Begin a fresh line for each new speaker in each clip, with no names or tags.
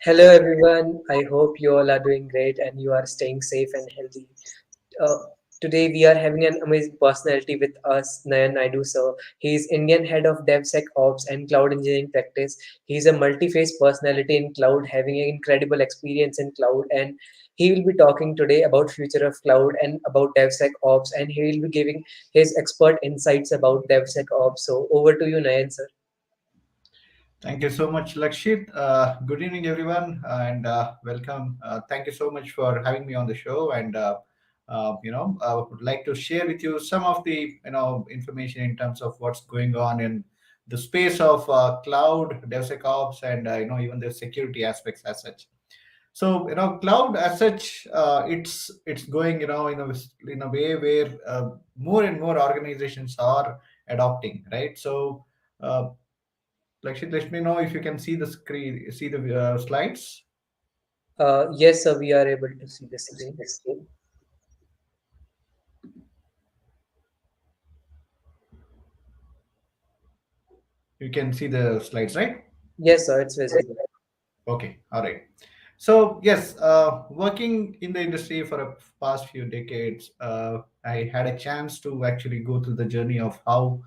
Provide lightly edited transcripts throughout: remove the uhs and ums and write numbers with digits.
Hello everyone. I hope you all are doing great and you are staying safe and healthy. Uh, Today we are having an amazing personality with us, Nayan Naidu sir. He is Indian head of DevSecOps and Cloud Engineering Practice. He is a multi-faced personality in cloud, having an incredible experience in cloud, and he will be talking today about future of cloud and about DevSecOps, and he will be giving his expert insights about DevSecOps. So over to you, Nayan sir.
Thank you so much, Lakshit. Good evening, everyone, and welcome. Thank you so much for having me on the show. And I would like to share with you some of the information in terms of what's going on in the space of cloud, DevSecOps, and even the security aspects as such. So cloud as such, it's going in a way where more and more organizations are adopting, right? So. Lakshit, let me know if you can see the screen, see the slides.
Yes, sir, we are able to see the screen.
You can see the slides, right?
Yes, sir, it's visible.
Okay, all right. So yes, working in the industry for a past few decades, I had a chance to actually go through the journey of how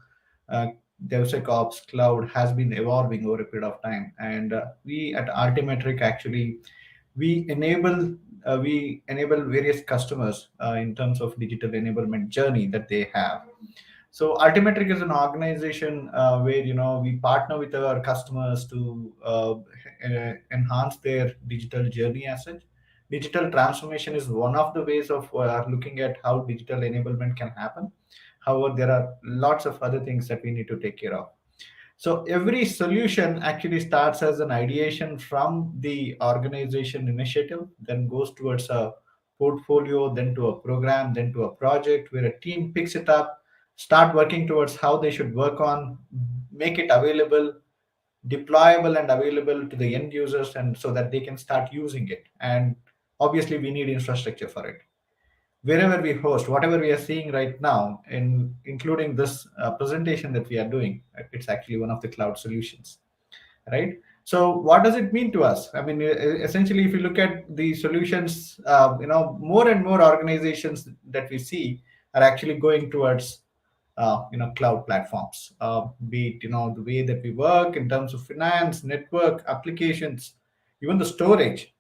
uh, DevSecOps cloud has been evolving over a period of time, and we at Altimetric actually we enable we enable various customers in terms of digital enablement journey that they have. So Altimetric is an organization where we partner with our customers to enhance their digital journey as such. Digital transformation is one of the ways of looking at how digital enablement can happen. However, there are lots of other things that we need to take care of. So every solution actually starts as an ideation from the organization initiative, then goes towards a portfolio, then to a program, then to a project where a team picks it up, start working towards how they should work on, make it available, deployable and available to the end users, and so that they can start using it. And obviously, we need infrastructure for it. Wherever we host, whatever we are seeing right now, including this presentation that we are doing, it's actually one of the cloud solutions, right? So what does it mean to us? I mean, essentially, if you look at the solutions, more and more organizations that we see are actually going towards cloud platforms, be it the way that we work in terms of finance, network, applications, even the storage,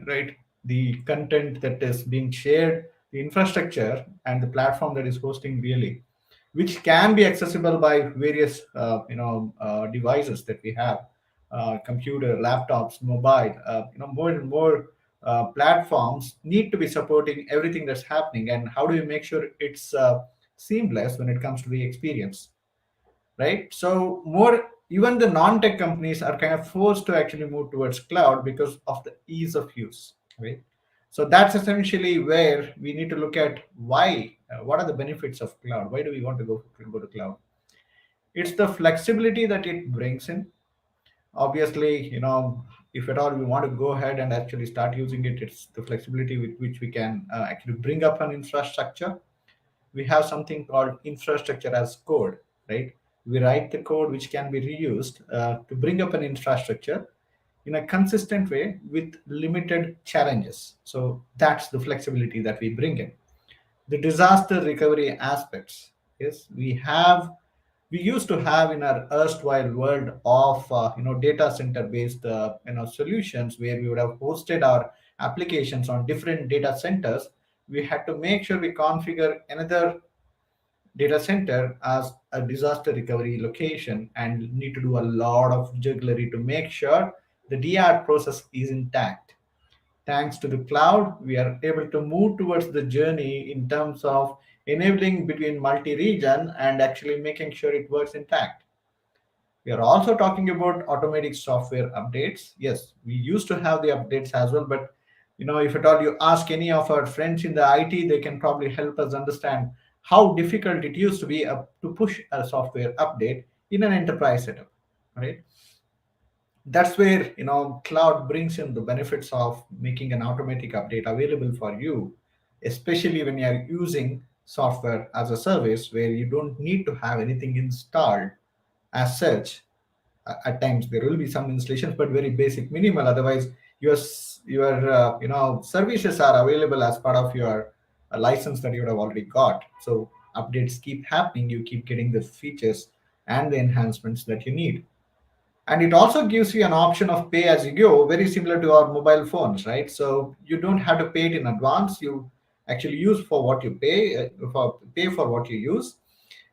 right? The content that is being shared, the infrastructure, and the platform that is hosting really, which can be accessible by various devices that we have, computer, laptops, mobile. More and more platforms need to be supporting everything that's happening. And how do you make sure it's seamless when it comes to the experience, right? So more, even the non-tech companies are kind of forced to actually move towards cloud because of the ease of use, right? So that's essentially where we need to look at why, what are the benefits of cloud? Why do we want to go to cloud? It's the flexibility that it brings in. Obviously, if at all we want to go ahead and actually start using it, it's the flexibility with which we can actually bring up an infrastructure. We have something called infrastructure as code, right? We write the code which can be reused to bring up an infrastructure in a consistent way with limited challenges. So that's the flexibility that we bring in. The disaster recovery aspects is we used to have in our erstwhile world of data center based solutions where we would have hosted our applications on different data centers. We had to make sure we configure another data center as a disaster recovery location and need to do a lot of jugglery to make sure the DR process is intact. Thanks to the cloud, we are able to move towards the journey in terms of enabling between multi-region and actually making sure it works intact. We are also talking about automatic software updates. Yes, we used to have the updates as well, but if at all you ask any of our friends in the IT, they can probably help us understand how difficult it used to be to push a software update in an enterprise setup, right? That's where cloud brings in the benefits of making an automatic update available for you, especially when you are using software as a service where you don't need to have anything installed as such. At times there will be some installations, but very basic, minimal. Otherwise, your services are available as part of your license that you would have already got. So updates keep happening. You keep getting the features and the enhancements that you need. And it also gives you an option of pay as you go, very similar to our mobile phones, right? So you don't have to pay it in advance. You actually use for what you pay for what you use.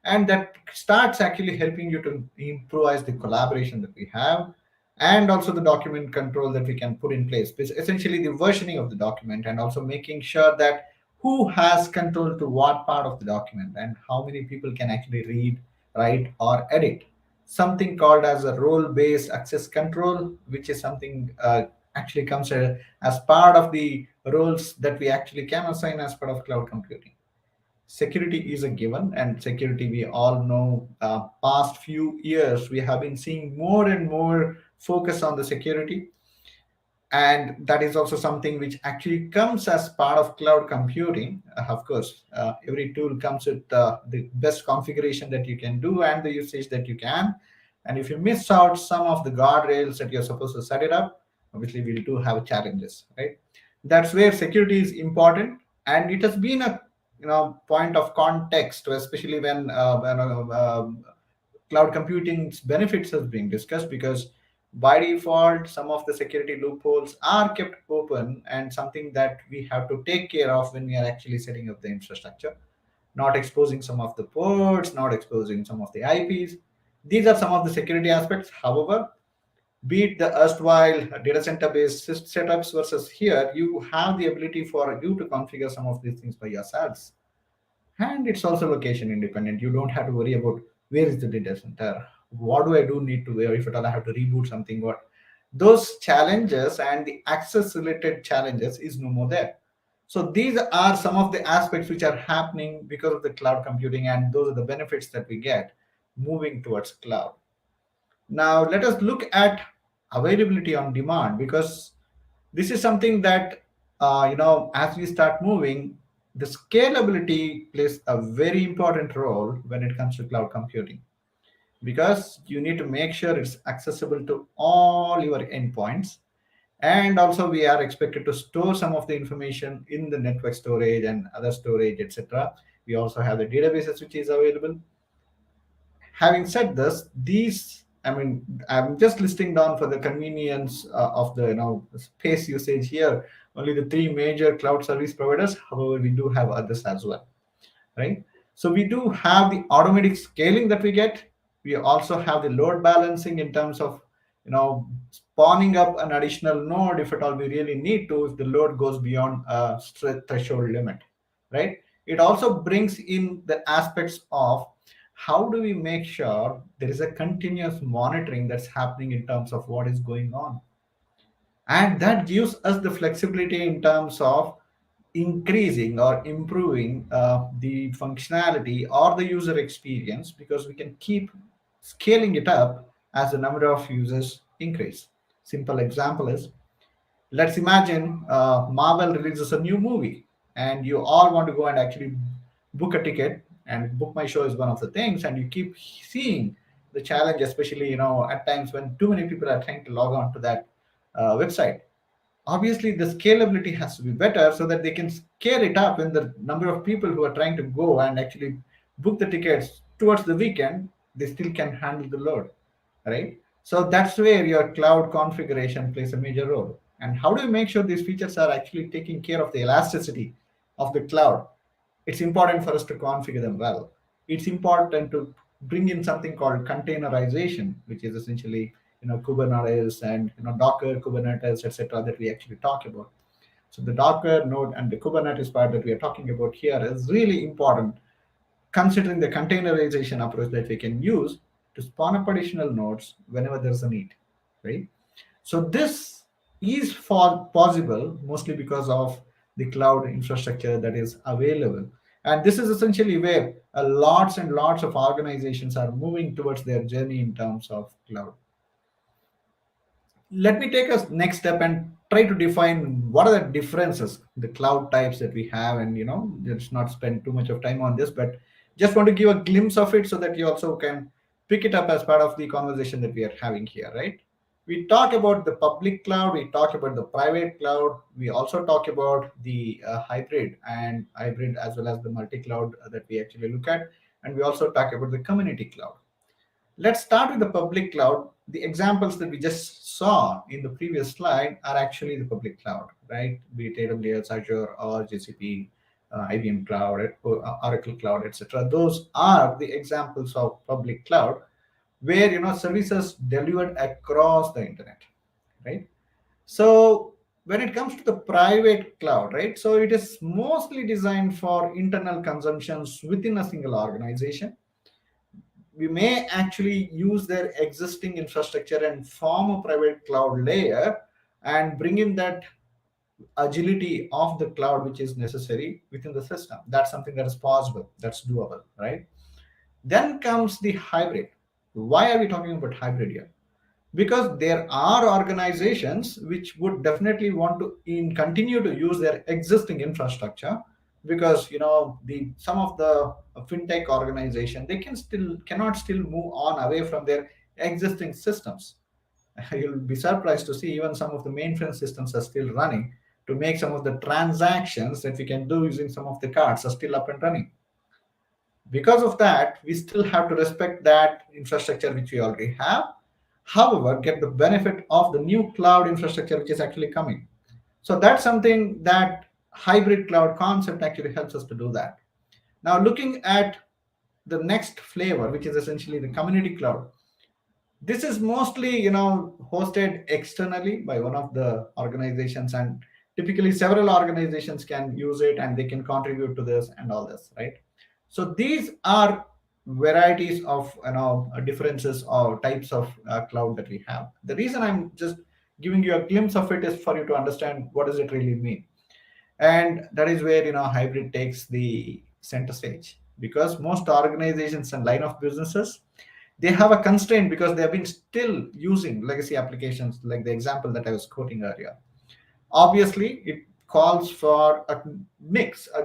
And that starts actually helping you to improvise the collaboration that we have, and also the document control that we can put in place. It's essentially the versioning of the document, and also making sure that who has control to what part of the document, and how many people can actually read, write, or edit. Something called as a role based access control, which is something actually comes as part of the roles that we actually can assign as part of cloud computing. Security is a given, and security, we all know, past few years we have been seeing more and more focus on the security. And that is also something which actually comes as part of cloud computing. Of course, every tool comes with the best configuration that you can do and the usage that you can. And if you miss out some of the guardrails that you're supposed to set it up, obviously we do have challenges, right? That's where security is important. And it has been a point of context, especially when cloud computing's benefits is being discussed, because by default some of the security loopholes are kept open, and something that we have to take care of when we are actually setting up the infrastructure. Not exposing some of the ports, not exposing some of the IPs. These are some of the security aspects. However, be it the erstwhile data center based setups versus here, you have the ability for you to configure some of these things by yourselves. And it's also location independent. You don't have to worry about where is the data center, what do I do need to, where if at all I have to reboot something, what those challenges and the access related challenges is no more there. So these are some of the aspects which are happening because of the cloud computing, and those are the benefits that we get moving towards cloud. Now let us look at availability on demand, because this is something that as we start moving, the scalability plays a very important role when it comes to cloud computing, because you need to make sure it's accessible to all your endpoints. And also we are expected to store some of the information in the network storage and other storage, etc. We also have the databases which is available. Having said this, these, I mean, I'm just listing down for the convenience of the space usage here, only the three major cloud service providers. However, we do have others as well, right? So we do have the automatic scaling that we get. We also have the load balancing in terms of spawning up an additional node if at all we really need to, if the load goes beyond a threshold limit, right? It also brings in the aspects of how do we make sure there is a continuous monitoring that's happening in terms of what is going on. And that gives us the flexibility in terms of increasing or improving the functionality or the user experience, because we can keep scaling it up as the number of users increase. Simple example is, let's imagine Marvel releases a new movie, and you all want to go and actually book a ticket, and book my show is one of the things, and you keep seeing the challenge, especially at times when too many people are trying to log on to that website. Obviously the scalability has to be better, so that they can scale it up when the number of people who are trying to go and actually book the tickets towards the weekend, they still can handle the load, right? So that's where your cloud configuration plays a major role. And how do you make sure these features are actually taking care of the elasticity of the cloud? It's important for us to configure them well. It's important to bring in something called containerization, which is essentially Kubernetes and Docker, Kubernetes, etc. that we actually talk about. So the Docker node and the Kubernetes part that we are talking about here is really important, considering the containerization approach that we can use to spawn up additional nodes whenever there's a need, right? So this is for possible mostly because of the cloud infrastructure that is available. And this is essentially where lots and lots of organizations are moving towards their journey in terms of cloud. Let me take us next step and try to define what are the differences, the cloud types that we have. And let's not spend too much of time on this, but just want to give a glimpse of it so that you also can pick it up as part of the conversation that we are having here, right? We talk about the public cloud, we talk about the private cloud, we also talk about the hybrid as well as the multi cloud that we actually look at, and we also talk about the community cloud. Let's start with the public cloud. The examples that we just saw in the previous slide are actually the public cloud, right? Be it AWS, Azure, or GCP, IBM Cloud, Oracle Cloud, etc. Those are the examples of public cloud where services delivered across the internet, right? So when it comes to the private cloud, right? So it is mostly designed for internal consumptions within a single organization. We may actually use their existing infrastructure and form a private cloud layer and bring in that agility of the cloud which is necessary within the system. That's something that is possible, that's doable, right? Then comes the hybrid. Why are we talking about hybrid here? Because there are organizations which would definitely want to continue to use their existing infrastructure, because the some of the fintech organization, they cannot still move on away from their existing systems. You'll be surprised to see even some of the mainframe systems are still running to make some of the transactions that we can do using some of the cards are still up and running. Because of that, we still have to respect that infrastructure which we already have. However, get the benefit of the new cloud infrastructure which is actually coming. So that's something that hybrid cloud concept actually helps us to do that. Now, looking at the next flavor, which is essentially the community cloud. This is mostly hosted externally by one of the organizations, and typically several organizations can use it and they can contribute to this and all this, right? So these are varieties of differences or types of cloud that we have. The reason I'm just giving you a glimpse of it is for you to understand what does it really mean. And that is where hybrid takes the center stage, because most organizations and line of businesses, they have a constraint because they have been still using legacy applications, like the example that I was quoting earlier. Obviously, it calls for a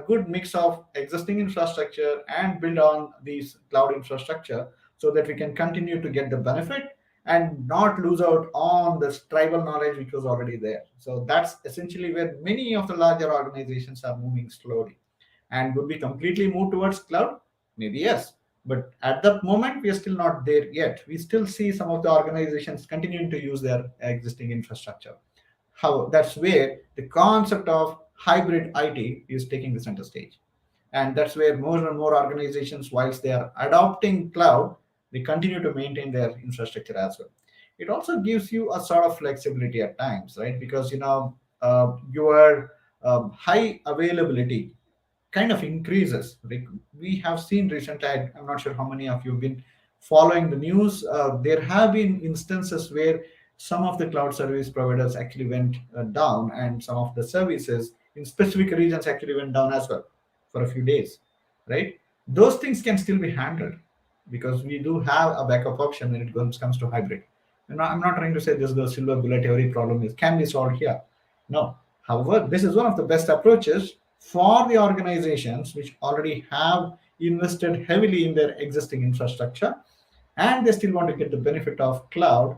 good mix of existing infrastructure and build on these cloud infrastructure, so that we can continue to get the benefit and not lose out on this tribal knowledge which was already there. So that's essentially where many of the larger organizations are moving slowly. And would we completely move towards cloud? Maybe yes. But at that moment, we are still not there yet. We still see some of the organizations continuing to use their existing infrastructure. How that's where the concept of hybrid IT is taking the center stage. And that's where more and more organizations, whilst they are adopting cloud, they continue to maintain their infrastructure as well. It also gives you a sort of flexibility at times, right? Because your high availability kind of increases. Like we have seen recently, I'm not sure how many of you have been following the news. There have been instances where some of the cloud service providers actually went down, and some of the services in specific regions actually went down as well for a few days, right? Those things can still be handled because we do have a backup option when it comes to hybrid. And I'm not trying to say this is the silver bullet, every problem is can be solved here. No. However, this is one of the best approaches for the organizations which already have invested heavily in their existing infrastructure, and they still want to get the benefit of cloud,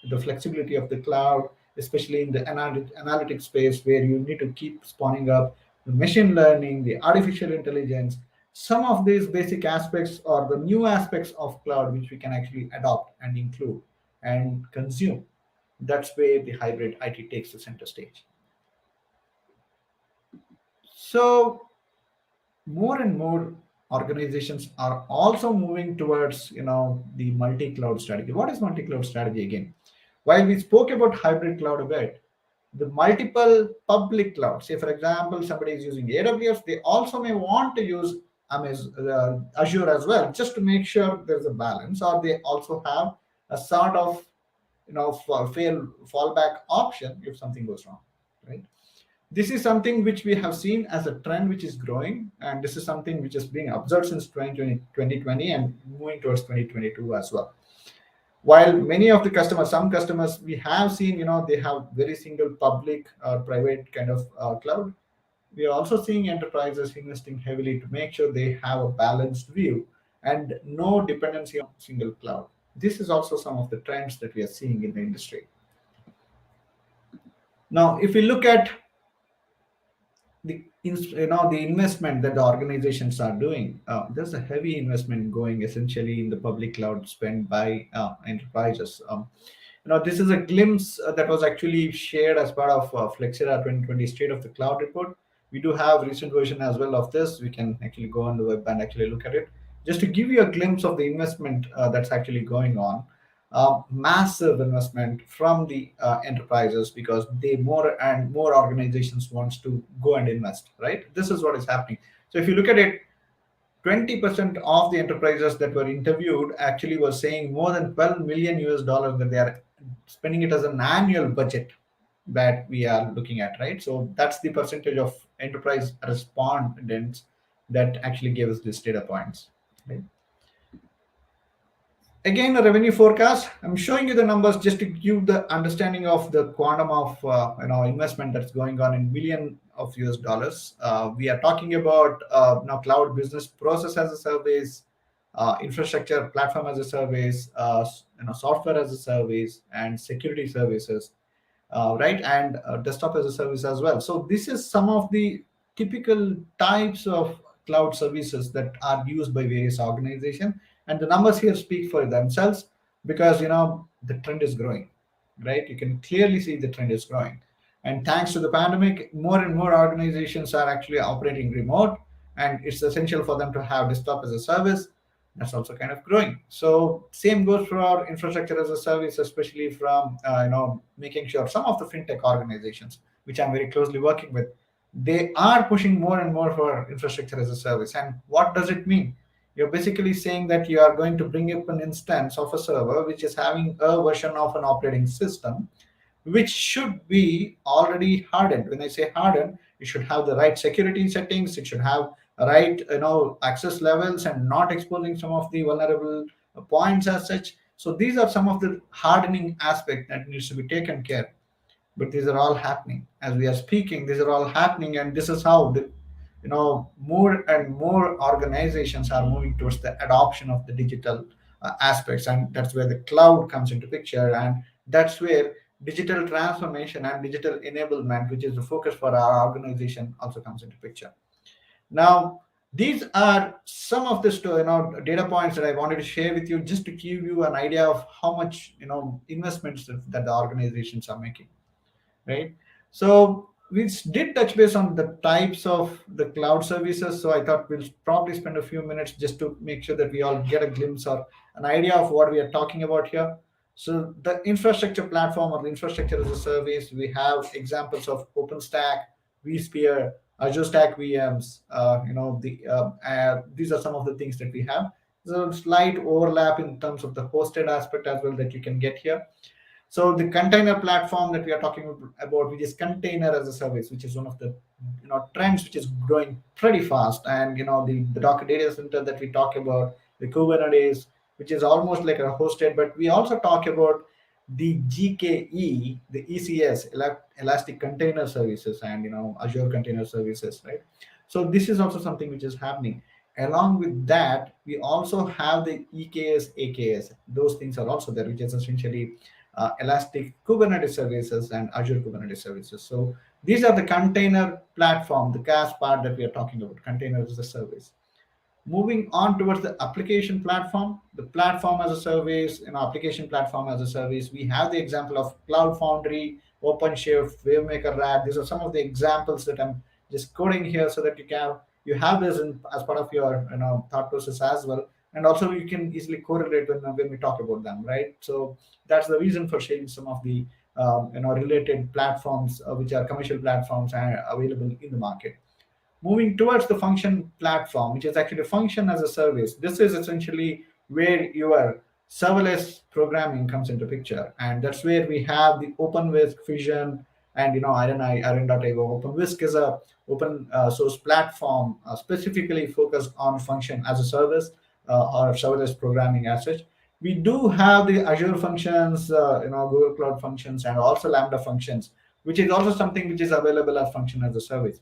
the flexibility of the cloud, especially in the analytic space where you need to keep spawning up the machine learning, the artificial intelligence. Some of these basic aspects or the new aspects of cloud which we can actually adopt and include and consume. That's where the hybrid IT takes the center stage. So more and more organizations are also moving towards the multi-cloud strategy. What is multi-cloud strategy again? While we spoke about hybrid cloud a bit, the multiple public clouds, say for example somebody is using AWS, they also may want to use Azure as well, just to make sure there's a balance, or they also have a sort of fallback option if something goes wrong, right? This is something which we have seen as a trend which is growing, and this is something which is being observed since 2020 and moving towards 2022 as well. While many of the customers, some customers we have seen, they have very single public or private kind of cloud. We are also seeing enterprises investing heavily to make sure they have a balanced view, and no dependency on single cloud. This is also some of the trends that we are seeing in the industry. Now, if we look at the investment that the organizations are doing, there's a heavy investment going essentially in the public cloud spent by enterprises. This is a glimpse that was actually shared as part of Flexera 2020 State of the Cloud report. We do have recent version as well of this. We can actually go on the web and actually look at it, just to give you a glimpse of the investment that's actually going on. Massive investment from the enterprises, because they more and more organizations wants to go and invest, right? This is what is happening. So if you look at it, 20% of the enterprises that were interviewed actually were saying more than 12 million US dollars that they are spending it as an annual budget that we are looking at, right? So that's the percentage of enterprise respondents that actually gave us these data points, right? Again, a revenue forecast. I'm showing you the numbers just to give the understanding of the quantum of investment that's going on in billion of US dollars. We are talking about now cloud business process as a service, infrastructure platform as a service, software as a service, and security services, right? And desktop as a service as well. So this is some of the typical types of cloud services that are used by various organizations, and the numbers here speak for themselves, because the trend is growing, right? You can clearly see the trend is growing, and thanks to the pandemic, more and more organizations are actually operating remote, and it's essential for them to have desktop as a service. That's also kind of growing. So same goes for our infrastructure as a service, especially from making sure some of the fintech organizations, which I'm very closely working with, they are pushing more and more for infrastructure as a service. And what does it mean? You're basically saying that you are going to bring up an instance of a server which is having a version of an operating system, which should be already hardened. When I say hardened, it should have the right security settings, it should have right access levels, and not exposing some of the vulnerable points as such. So these are some of the hardening aspect that needs to be taken care. But these are all happening as we are speaking. These are all happening, and this is how the more and more organizations are moving towards the adoption of the digital aspects, and that's where the cloud comes into picture, and that's where digital transformation and digital enablement, which is the focus for our organization, also comes into picture. Now, these are some of the data points that I wanted to share with you, just to give you an idea of how much investments that the organizations are making, right? So we did touch base on the types of the cloud services. So I thought we'll probably spend a few minutes just to make sure that we all get a glimpse or an idea of what we are talking about here. So the infrastructure platform, or the infrastructure as a service, we have examples of OpenStack, vSphere, Azure Stack VMs. These are some of the things that we have. There's a slight overlap in terms of the hosted aspect as well that you can get here. So the container platform that we are talking about, which is container as a service, which is one of the trends which is growing pretty fast, and the Docker data center that we talk about, the Kubernetes, which is almost like a hosted, but we also talk about the GKE, the ECS, Elastic Container Services, and Azure Container Services, right? So this is also something which is happening. Along with that, we also have the EKS, AKS. Those things are also there, which is essentially Elastic Kubernetes Services and Azure Kubernetes Services. So these are the container platform, the CAS part that we are talking about, container as a service. Moving on towards the application platform, the platform as a service, application platform as a service, we have the example of Cloud Foundry, OpenShift, WaveMaker, RAD. These are some of the examples that I'm just coding here, so that you have this as part of your thought process as well, and also you can easily correlate when we talk about them, right? So that's the reason for sharing some of the related platforms, which are commercial platforms and available in the market. Moving towards the function platform, which is actually function as a service. This is essentially where your serverless programming comes into picture, and that's where we have the OpenWhisk Fusion and Iron.io. OpenWhisk is a open source platform specifically focused on function as a service, or serverless programming as such. We do have the Azure functions, Google Cloud functions, and also Lambda functions, which is also something which is available as function as a service.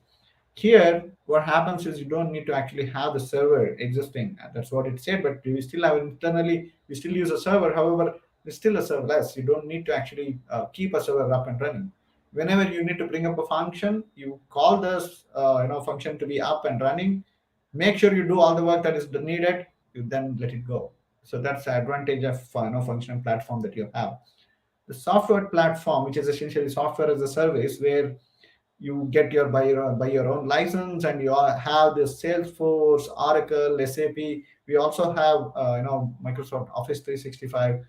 Here, what happens is you don't need to actually have the server existing. That's what it said, but we still have internally, we still use a server. However, it's still a serverless. You don't need to actually keep a server up and running. Whenever you need to bring up a function, you call this function to be up and running. Make sure you do all the work that is needed. You then let it go. So that's the advantage of functional platform that you have. The software platform, which is essentially software as a service, where you get your by your own license, and you have this Salesforce, Oracle, SAP. We also have Microsoft Office 365.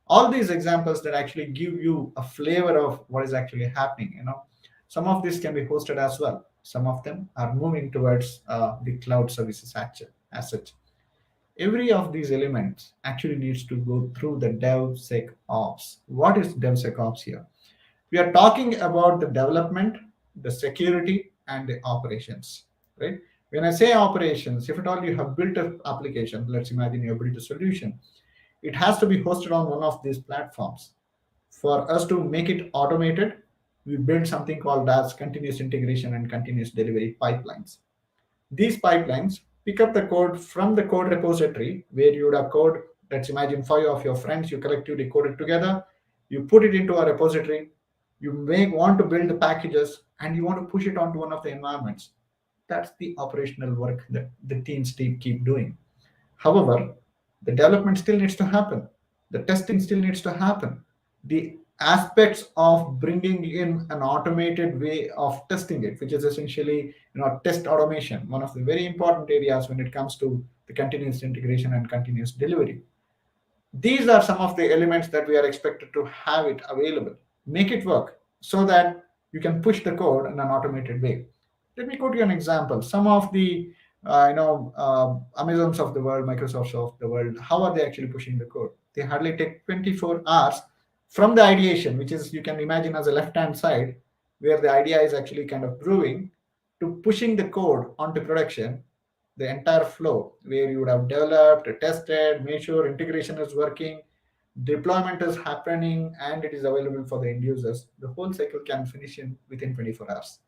All these examples that actually give you a flavor of what is actually happening. Some of this can be hosted as well. Some of them are moving towards the cloud services as such. Every of these elements actually needs to go through the DevSecOps. What is DevSecOps here? We are talking about the development, the security, and the operations, right? When I say operations, if at all you have built an application, let's imagine you have built a solution, it has to be hosted on one of these platforms. For us to make it automated, we build something called as continuous integration and continuous delivery pipelines. These pipelines pick up the code from the code repository where you would have code. Let's imagine five of your friends, you collectively code it together, you put it into a repository, you may want to build the packages, and you want to push it onto one of the environments. That's the operational work that the teams keep doing. However, the development still needs to happen. The testing still needs to happen. The aspects of bringing in an automated way of testing it, which is essentially test automation, one of the very important areas when it comes to the continuous integration and continuous delivery. These are some of the elements that we are expected to have it available. Make it work so that you can push the code in an automated way. Let me quote you an example. Some of the Amazons of the world, Microsofts of the world, how are they actually pushing the code? They hardly take 24 hours from the ideation, which is, you can imagine as a left-hand side, where the idea is actually kind of brewing, to pushing the code onto production. The entire flow where you would have developed, tested, made sure integration is working, deployment is happening, and it is available for the end users. The whole cycle can finish in within 24 hours.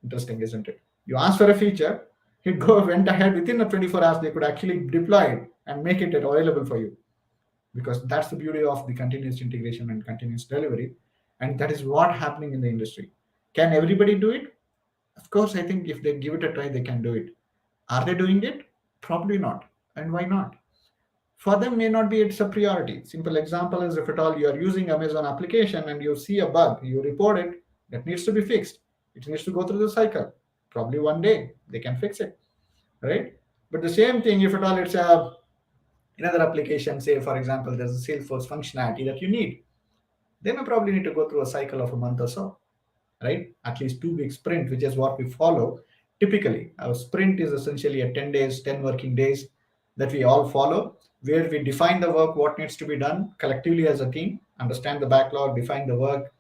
Interesting, isn't it? You ask for a feature, went ahead within the 24 hours, they could actually deploy it and make it available for you, because that's the beauty of the continuous integration and continuous delivery. And that is what happening in the industry. Can everybody do it? Of course, I think if they give it a try, they can do it. Are they doing it? Probably not. And why not? For them, may not be it's a priority. Simple example is, if at all you are using Amazon application and you see a bug, you report it, that needs to be fixed. It needs to go through the cycle. Probably one day they can fix it, right? But the same thing, if at all it's another application, say for example, there's a Salesforce functionality that you need, they may probably need to go through a cycle of a month or so, right? At least 2 week sprint, which is what we follow. Typically, our sprint is essentially a 10 days, 10 working days that we all follow, where we define the work, what needs to be done collectively as a team, understand the backlog, define the work,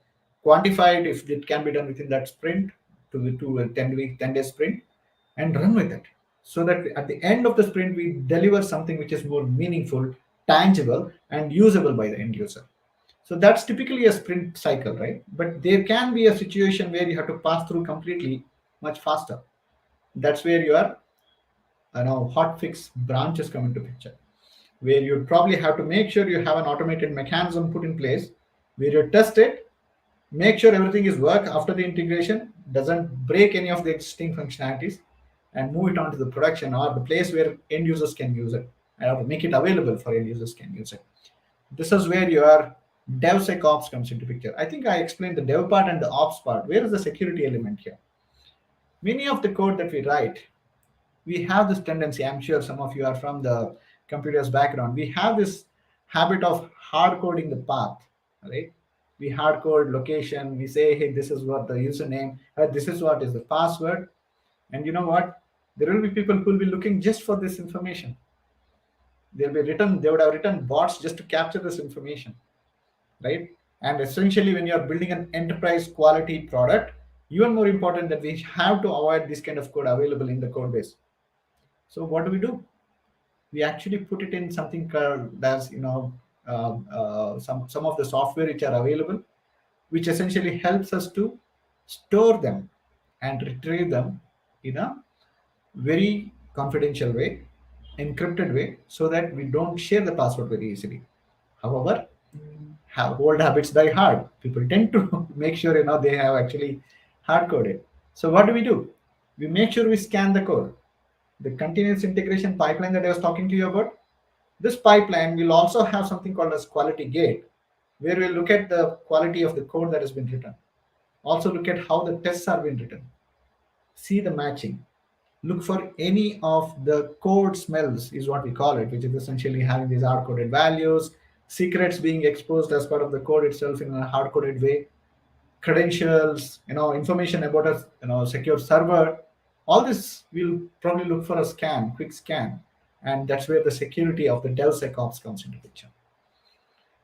quantify it if it can be done within that sprint, to a 10 day sprint, and run with it. So that at the end of the sprint, we deliver something which is more meaningful, tangible, and usable by the end user. So that's typically a sprint cycle, right? But there can be a situation where you have to pass through completely much faster. That's where your hot fix branches come into picture, where you probably have to make sure you have an automated mechanism put in place where you test it, make sure everything is work after the integration, doesn't break any of the existing functionalities, and move it on to the production or the place where end users can use it, and make it available for end users can use it. This is where your DevSecOps comes into picture. I think I explained the dev part and the ops part. Where is the security element here? Many of the code that we write, we have this tendency. I'm sure some of you are from the computers background. We have this habit of hard coding the path, right? We hard code location. We say, hey, this is what the username, this is what is the password. And you know what? There will be people who will be looking just for this information. They would have written bots just to capture this information, right? And essentially, when you're building an enterprise quality product, even more important that we have to avoid this kind of code available in the code base. So what do? We actually put it in something called as some of the software which are available, which essentially helps us to store them and retrieve them in a very confidential way, encrypted way, so that we don't share the password very easily. However, old habits die hard. People tend to make sure they have actually hard coded. So what do? We make sure we scan the code. The continuous integration pipeline that I was talking to you about. This pipeline will also have something called as quality gate, where we'll look at the quality of the code that has been written. Also look at how the tests are being written. See the matching. Look for any of the code smells is what we call it, which is essentially having these hard-coded values, secrets being exposed as part of the code itself in a hard-coded way, credentials, information about a secure server. All this we'll probably look for a scan, quick scan, and that's where the security of the DevSecOps comes into picture.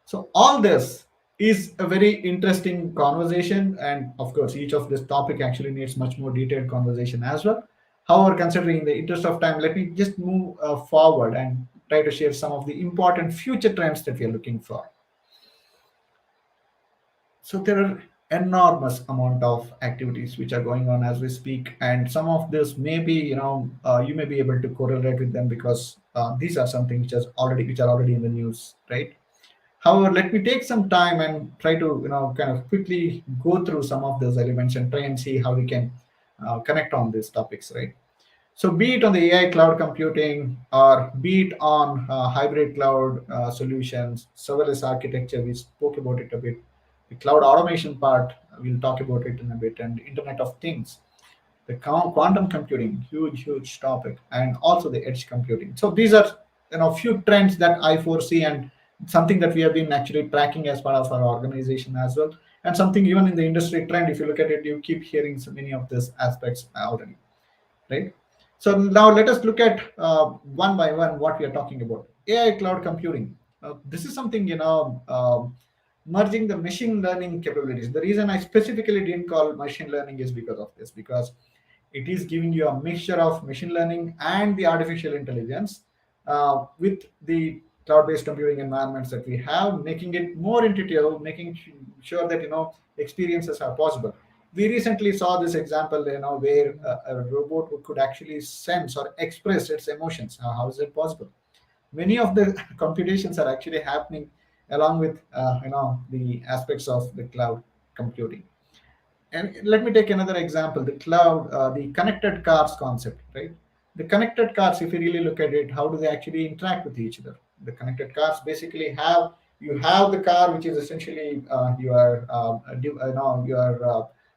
So all this is a very interesting conversation, and of course, each of this topic actually needs much more detailed conversation as well. However, considering the interest of time, let me just move forward and try to share some of the important future trends that we are looking for. So there are enormous amount of activities which are going on as we speak, and some of this maybe you may be able to correlate with them because these are something which are already in the news, right? However, let me take some time and try to kind of quickly go through some of those elements and try and see how we can connect on these topics, right? So, be it on the AI cloud computing or be it on hybrid cloud solutions, serverless architecture, we spoke about it a bit. The cloud automation part, we'll talk about it in a bit, and Internet of Things, the quantum computing, huge topic, and also the edge computing. So these are few trends that I foresee, and something that we have been actually tracking as part of our organization as well, and something even in the industry trend. If you look at it, you keep hearing so many of these aspects already, right? So now let us look at one by one what we are talking about. AI cloud computing. This is something merging the machine learning capabilities. The reason I specifically didn't call machine learning is because of this, because it is giving you a mixture of machine learning and the artificial intelligence with the cloud-based computing environments that we have, making it more intuitive, making sure that experiences are possible. We recently saw this example, where a robot could actually sense or express its emotions. How is it possible? Many of the computations are actually happening along with the aspects of the cloud computing. And let me take another example, the cloud, the connected cars concept, right? The connected cars, if you really look at it, how do they actually interact with each other? The connected cars basically you have the car, which is essentially your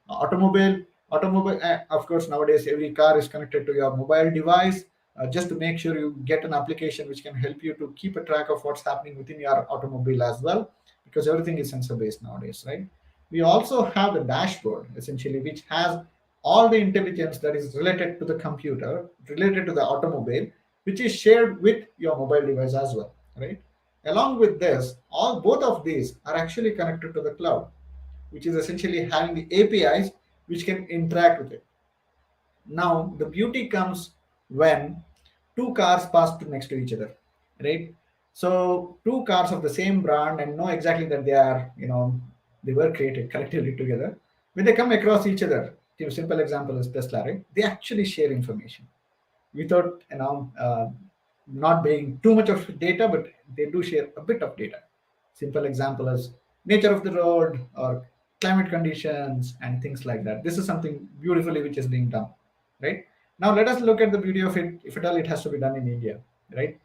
automobile. Of course, nowadays every car is connected to your mobile device, just to make sure you get an application which can help you to keep a track of what's happening within your automobile as well, because everything is sensor based nowadays, right? We also have the dashboard, essentially, which has all the intelligence that is related to the computer, related to the automobile, which is shared with your mobile device as well, right? Along with this, both of these are actually connected to the cloud, which is essentially having the APIs which can interact with it. Now, the beauty comes when two cars pass next to each other, right? So, two cars of the same brand and know exactly that they were created collectively together. When they come across each other, a simple example is Tesla, right? They actually share information without not being too much of data, but they do share a bit of data. Simple example is nature of the road or climate conditions and things like that. This is something beautifully which is being done, right? Now let us look at the beauty of it. If at all it has to be done in India, right?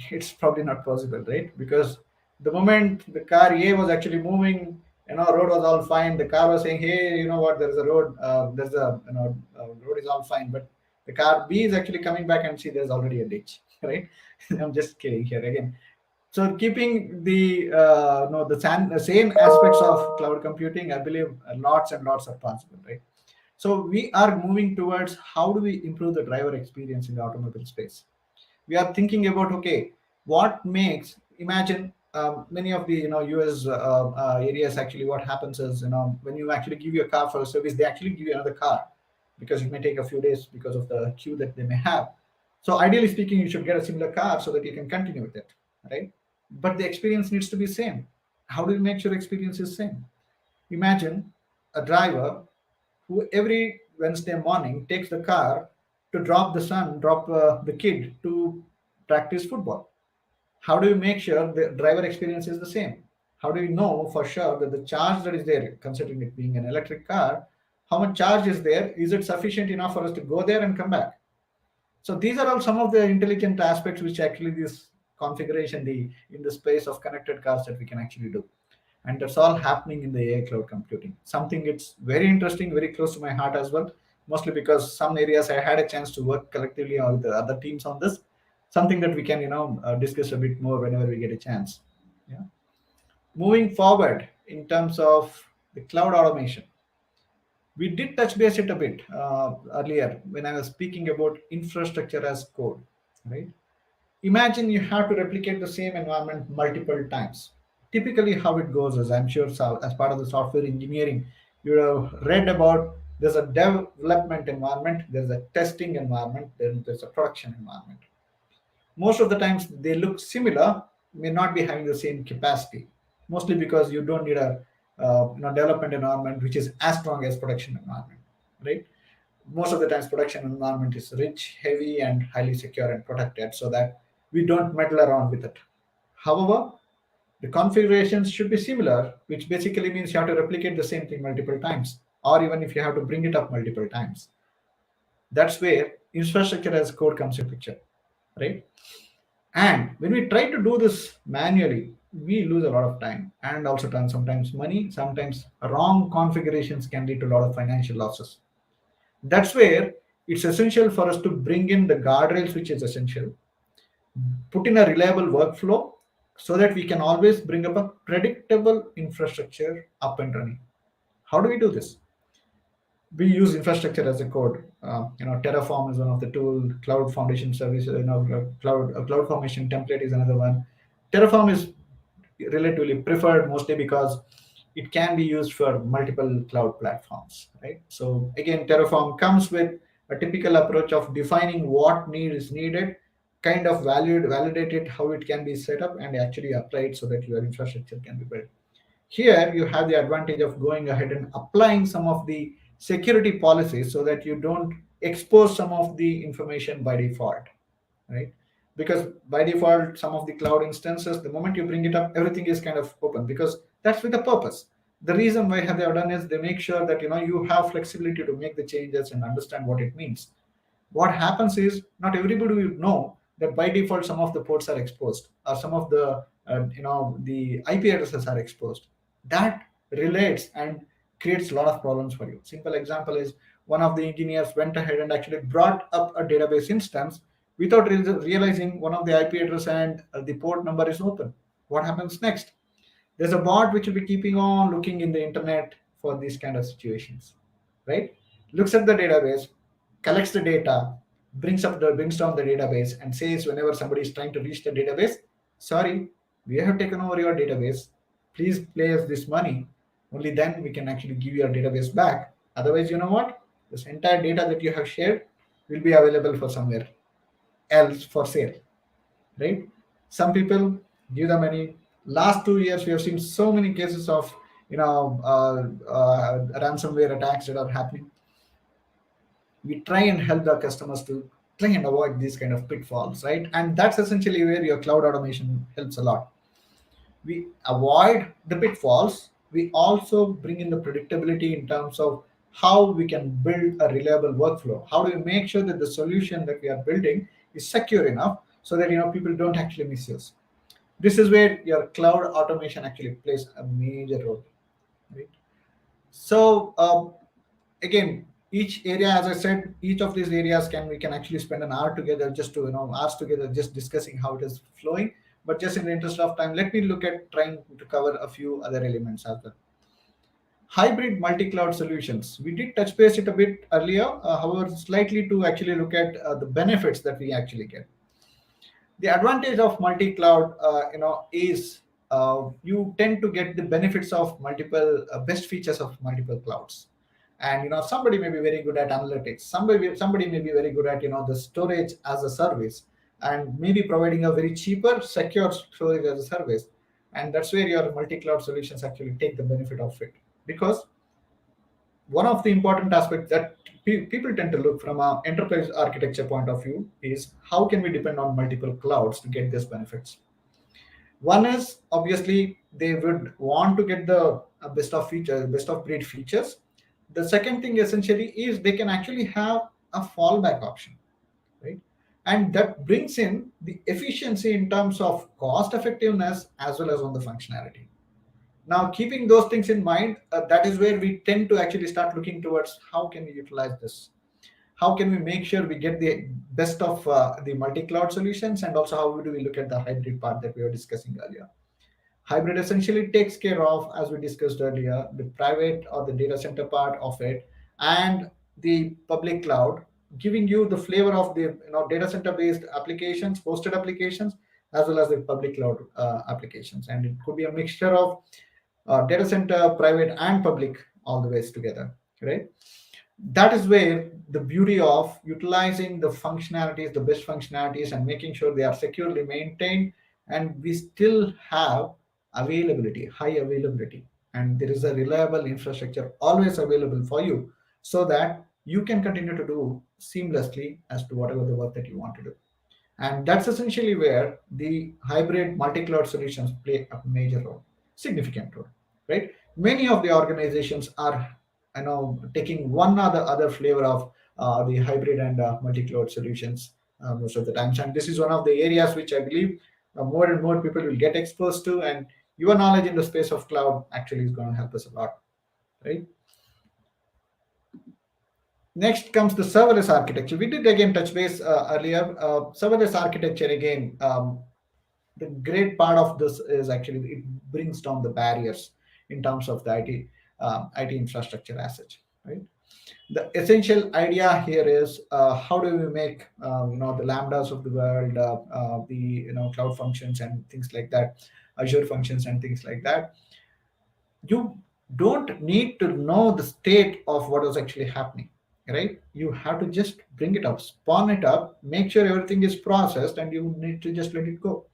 It's probably not possible, right? Because the moment the car A was actually moving, road was all fine. The car was saying, "Hey, you know what? There's a road. There's a road is all fine." But the car B is actually coming back and see there's already a ditch, right? I'm just kidding here again. So keeping the the same aspects of cloud computing, I believe lots and lots are possible, right? So we are moving towards how do we improve the driver experience in the automobile space. We are thinking about, okay, what makes, imagine many of the US areas, actually what happens is, when you actually give your car for a service, they actually give you another car because it may take a few days because of the queue that they may have. So ideally speaking, you should get a similar car so that you can continue with it, right? But the experience needs to be same. How do you make sure experience is same? Imagine a driver who every Wednesday morning takes the car to drop the kid to practice football? How do you make sure the driver experience is the same? How do you know for sure that the charge that is there, considering it being an electric car, how much charge is there? Is it sufficient enough for us to go there and come back? So these are all some of the intelligent aspects which actually this configuration, the in the space of connected cars that we can actually do. And that's all happening in the AI cloud computing. Something it's very interesting, very close to my heart as well. Mostly because some areas I had a chance to work collectively or with the other teams on this. Something that we can discuss a bit more whenever we get a chance. Yeah. Moving forward in terms of the cloud automation, we did touch base it a bit earlier when I was speaking about infrastructure as code, right? Imagine you have to replicate the same environment multiple times. Typically, how it goes is, I'm sure, as part of the software engineering, you have read about there's a development environment, there's a testing environment, then there's a production environment. Most of the times they look similar, may not be having the same capacity, mostly because you don't need a development environment which is as strong as production environment, right? Most of the times production environment is rich, heavy, and highly secure and protected so that we don't meddle around with it. However, the configurations should be similar, which basically means you have to replicate the same thing multiple times, or even if you have to bring it up multiple times. That's where infrastructure as code comes in picture, right? And when we try to do this manually, we lose a lot of time and also sometimes money. Sometimes wrong configurations can lead to a lot of financial losses. That's where it's essential for us to bring in the guardrails, which is essential, put in a reliable workflow so that we can always bring up a predictable infrastructure up and running. How do we do this? We use infrastructure as a code. Terraform is one of the tool. Cloud Foundation service, cloud formation template is another one. Terraform is relatively preferred mostly because it can be used for multiple cloud platforms, right? So again, Terraform comes with a typical approach of defining what need is needed, kind of validate it, how it can be set up, and actually apply it so that your infrastructure can be built. Here, you have the advantage of going ahead and applying some of the security policies so that you don't expose some of the information by default, right? Because by default, some of the cloud instances, the moment you bring it up, everything is kind of open because that's with the purpose. The reason why have they done is they make sure that you have flexibility to make the changes and understand what it means. What happens is not everybody will know that by default some of the ports are exposed or some of the the IP addresses are exposed. That relates and creates a lot of problems for you. Simple example is one of the engineers went ahead and actually brought up a database instance without realizing one of the IP address and the port number is open. What happens next? There's a bot which will be keeping on looking in the internet for these kind of situations, right? Looks at the database, collects the data, brings down the database, and says whenever somebody is trying to reach the database, sorry, we have taken over your database. Please pay us this money. Only then we can actually give your database back. Otherwise, you know what? This entire data that you have shared will be available for somewhere else for sale, right? Some people give the money. Last 2 years, we have seen so many cases of ransomware attacks that are happening. We try and help the customers to try and avoid these kind of pitfalls, right? And that's essentially where your cloud automation helps a lot. We avoid the pitfalls. We also bring in the predictability in terms of how we can build a reliable workflow. How do we make sure that the solution that we are building is secure enough so that people don't actually misuse? This is where your cloud automation actually plays a major role, right? So again, each area, as I said, each of these areas we can actually spend an hour together just to hours together just discussing how it is flowing. But just in the interest of time, let me look at trying to cover a few other elements as well. Hybrid multi-cloud solutions. We did touch base it a bit earlier, however, slightly to actually look at the benefits that we actually get. The advantage of multi-cloud is you tend to get the benefits of multiple best features of multiple clouds. And somebody may be very good at analytics, somebody may be very good at the storage as a service, and maybe providing a very cheaper secure storage as a service. And that's where your multi-cloud solutions actually take the benefit of it, because one of the important aspects that people tend to look from an enterprise architecture point of view is how can we depend on multiple clouds to get these benefits. One is obviously they would want to get the best of features, best of breed features. The second thing essentially is they can actually have a fallback option, right? And that brings in the efficiency in terms of cost effectiveness as well as on the functionality. Now, keeping those things in mind, that is where we tend to actually start looking towards how can we utilize this, how can we make sure we get the best of the multi-cloud solutions, and also how do we look at the hybrid part that we were discussing earlier. Hybrid essentially takes care of, as we discussed earlier, the private or the data center part of it and the public cloud, giving you the flavor of the data center based applications, hosted applications, as well as the public cloud applications. And it could be a mixture of data center, private and public, all the ways together, right? That is where the beauty of utilizing the functionalities, the best functionalities, and making sure they are securely maintained, and we still have availability, high availability, and there is a reliable infrastructure always available for you, so that you can continue to do seamlessly as to whatever the work that you want to do. And that's essentially where the hybrid multi-cloud solutions play a major role, significant role, right? Many of the organizations are, taking one or the other flavor of the hybrid and multi-cloud solutions most of the times. And this is one of the areas which I believe more and more people will get exposed to. And your knowledge in the space of cloud actually is going to help us a lot, right? Next comes the serverless architecture. We did again touch base earlier. Serverless architecture again. The great part of this is actually it brings down the barriers in terms of the IT infrastructure as such, right? The essential idea here is how do we make the lambdas of the world, the cloud functions and things like that, Azure functions and things like that. You don't need to know the state of what is actually happening, right? You have to just bring it up, spawn it up, make sure everything is processed, and you need to just let it go.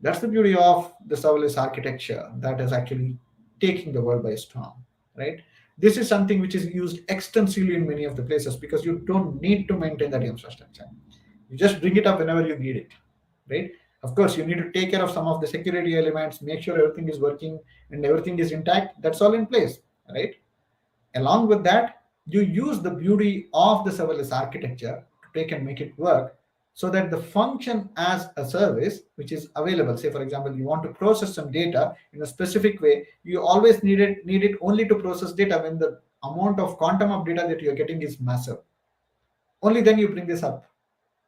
That's the beauty of the serverless architecture that is actually taking the world by storm, right? This is something which is used extensively in many of the places because you don't need to maintain that infrastructure. You just bring it up whenever you need it, right? Of course, you need to take care of some of the security elements, make sure everything is working and everything is intact. That's all in place, right? Along with that, you use the beauty of the serverless architecture to take and make it work so that the function as a service which is available, say for example you want to process some data in a specific way, you always need it only to process data when the amount of quantum of data that you're getting is massive. Only then you bring this up,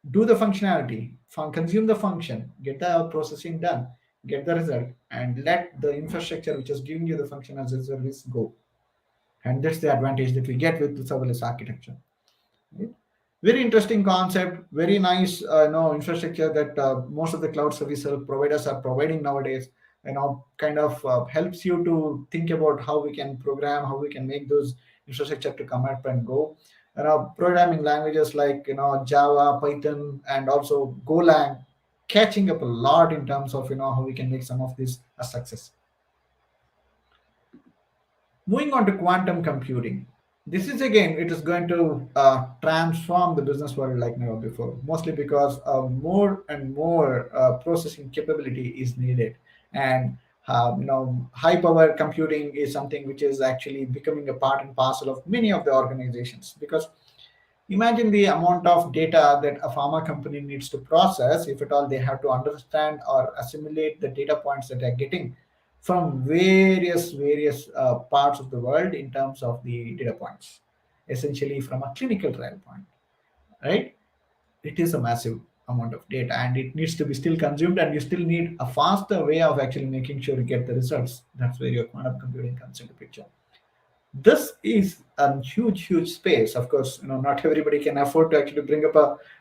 do the functionality, consume the function, get the processing done, get the result, and let the infrastructure which is giving you the function as a service go. And that's the advantage that we get with the serverless architecture, right? Very interesting concept, very nice infrastructure that most of the cloud service providers are providing nowadays. Kind of helps you to think about how we can program, how we can make those infrastructure to come up and go. Programming languages like Java, Python, and also Golang catching up a lot in terms of how we can make some of this a success. Moving on to quantum computing. This is again, it is going to transform the business world like never before, mostly because more and more processing capability is needed. And high power computing is something which is actually becoming a part and parcel of many of the organizations, because imagine the amount of data that a pharma company needs to process if at all they have to understand or assimilate the data points that they're getting from various parts of the world in terms of the data points, essentially from a clinical trial point, right? It is a massive amount of data and it needs to be still consumed, and you still need a faster way of actually making sure you get the results. That's where your quantum computing comes into picture. This is a huge space. Of course, not everybody can afford to actually bring up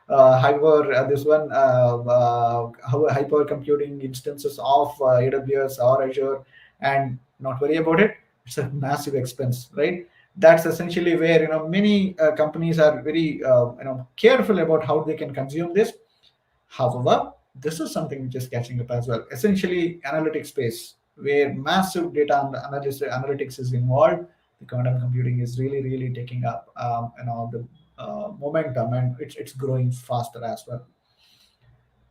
a hyper this one hyper computing instances of AWS or Azure and not worry about it. It's a massive expense, right? That's essentially where many companies are very careful about how they can consume this. However, this is something which is catching up as well. Essentially, analytics space where massive data analytics is involved. The quantum computing is really taking up the momentum, and it's growing faster as well.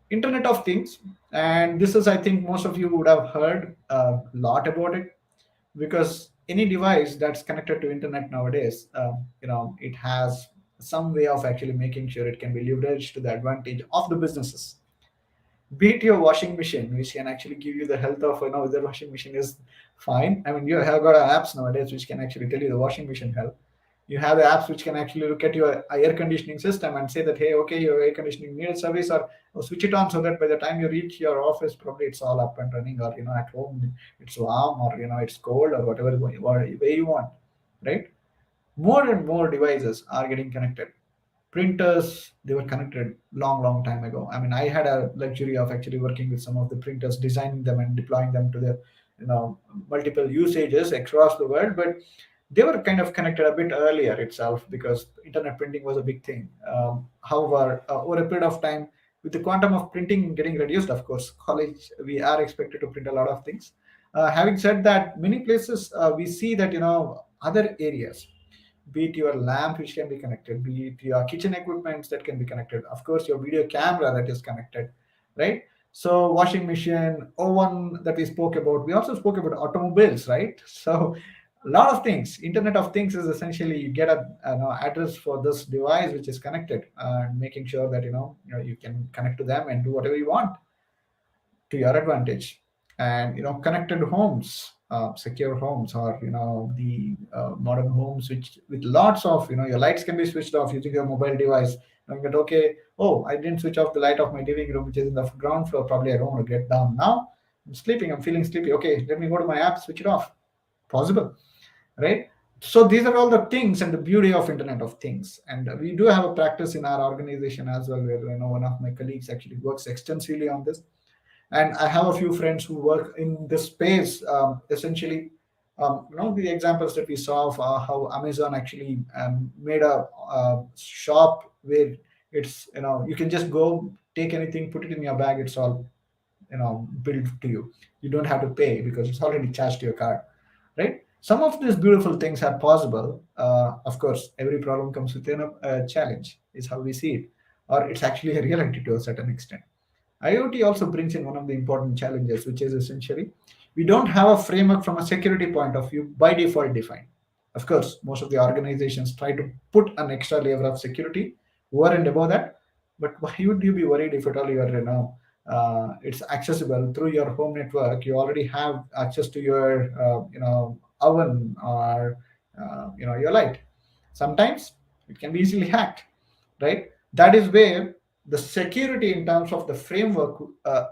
Internet of Things, and this is, I think, most of you would have heard a lot about it, because any device that's connected to internet nowadays, it has some way of actually making sure it can be leveraged to the advantage of the businesses. Be it your washing machine, which can actually give you the health of whether washing machine is fine. I mean, you have got apps nowadays which can actually tell you the washing machine health. You have apps which can actually look at your air conditioning system and say that, hey, okay, your air conditioning needs service, or switch it on so that by the time you reach your office, probably it's all up and running, or at home it's warm, or it's cold, or whatever way you want, right? More and more devices are getting connected. Printers, they were connected long time ago. I mean, I had a luxury of actually working with some of the printers, designing them and deploying them to the multiple usages across the world. But they were kind of connected a bit earlier itself, because internet printing was a big thing. However, over a period of time, with the quantum of printing getting reduced, of course, college, we are expected to print a lot of things. Having said that, many places we see that other areas, be it your lamp which can be connected, be it your kitchen equipments that can be connected, of course your video camera that is connected, right? So washing machine, oven that we spoke about, we also spoke about automobiles, right? So a lot of things. Internet of Things is essentially you get a address for this device which is connected, and making sure that you can connect to them and do whatever you want to your advantage. And connected homes, secure homes, or the modern homes which with lots of your lights can be switched off using your mobile device. That, okay, oh, I didn't switch off the light of my living room, which is in the ground floor, probably I don't want to get down now. I'm sleeping, I'm feeling sleepy, okay, let me go to my app, switch it off. Possible, right? So these are all the things and the beauty of Internet of Things. And we do have a practice in our organization as well, where one of my colleagues actually works extensively on this. And I have a few friends who work in this space. Essentially, the examples that we saw of how Amazon actually made a shop where it's you can just go take anything, put it in your bag, it's all built to you. You don't have to pay because it's already charged to your card, right? Some of these beautiful things are possible. Of course, every problem comes with a challenge, is how we see it, or it's actually a reality to a certain extent. IoT also brings in one of the important challenges, which is essentially we don't have a framework from a security point of view by default defined. Of course, most of the organizations try to put an extra layer of security over and above that. But why would you be worried if at all it's accessible through your home network? You already have access to your oven, or your light. Sometimes it can be easily hacked, right? That is where the security in terms of the framework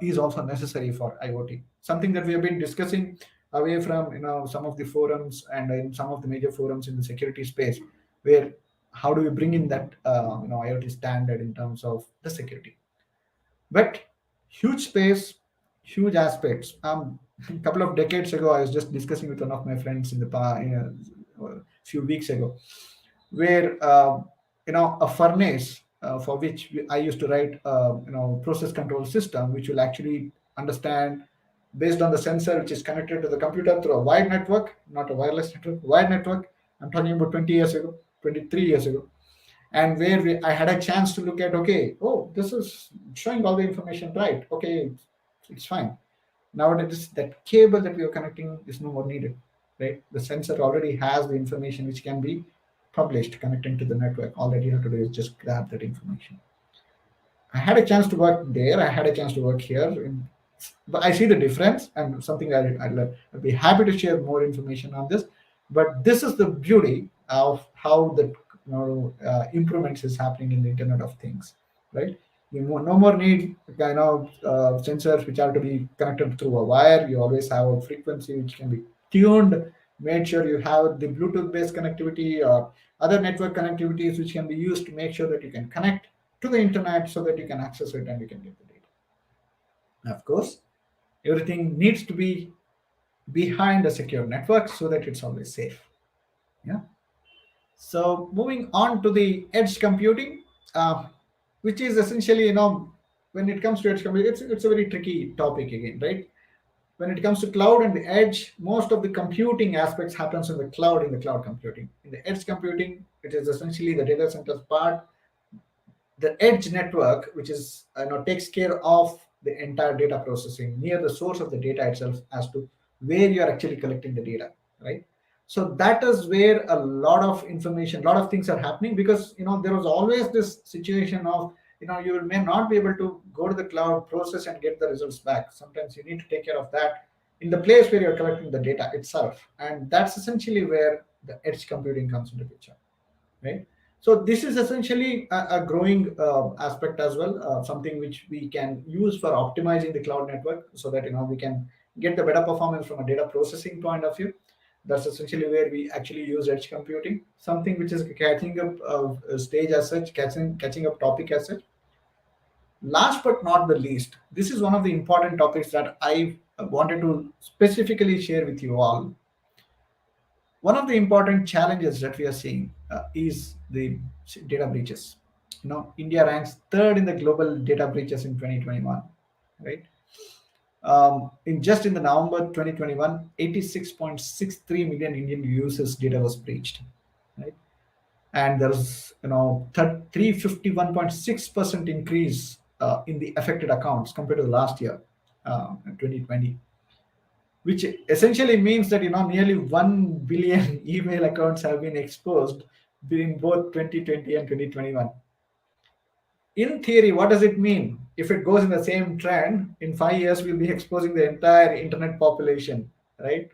is also necessary for IoT. Something that we have been discussing away from some of the forums and in some of the major forums in the security space, where how do we bring in that IoT standard in terms of the security? But huge space, huge aspects. A couple of decades ago, I was just discussing with one of my friends in the a few weeks ago, where a furnace for which I used to write process control system, which will actually understand based on the sensor which is connected to the computer through a wired network, not a wireless network, wired network. I'm talking about 20 years ago, 23 years ago. And where I had a chance to look at, okay, oh, this is showing all the information right. Okay, it's fine. Nowadays, that cable that we are connecting is no more needed, right? The sensor already has the information which can be published connecting to the network. All that you have to do is just grab that information. I had a chance to work there. I had a chance to work here. But I see the difference, and something I'd be happy to share more information on this. But this is the beauty of how the improvements is happening in the Internet of Things, right? No more need sensors which are to be connected through a wire. You always have a frequency which can be tuned. Make sure you have the Bluetooth-based connectivity or other network connectivities which can be used to make sure that you can connect to the internet so that you can access it and you can get the data. Of course, everything needs to be behind a secure network so that it's always safe. Yeah. So moving on to the edge computing, uh, which is essentially when it comes to edge computing, it's a very tricky topic again, right? when it comes to cloud and the edge, most of the computing aspects happens in the cloud computing. In the edge computing, it is essentially the data centers part, the edge network, which is takes care of the entire data processing near the source of the data itself as to where you are actually collecting the data, right? So that is where a lot of information, a lot of things are happening, because there was always this situation of you may not be able to go to the cloud, process and get the results back. Sometimes you need to take care of that in the place where you're collecting the data itself, and that's essentially where the edge computing comes into picture, right? So this is essentially a growing aspect as well, something which we can use for optimizing the cloud network, so that we can get the better performance from a data processing point of view. That's essentially where we actually use edge computing, something which is catching up stage as such, catching up topic as such. Last but not the least, this is one of the important topics that I wanted to specifically share with you all. One of the important challenges that we are seeing is the data breaches. India ranks third in the global data breaches in 2021, right? In the November 2021, 86.63 million Indian users' data was breached, right? And there's 351.6% increase in the affected accounts compared to the last year, 2020, which essentially means that nearly 1 billion email accounts have been exposed in both 2020 and 2021. In theory, what does it mean? If it goes in the same trend, in 5 years we'll be exposing the entire internet population, right?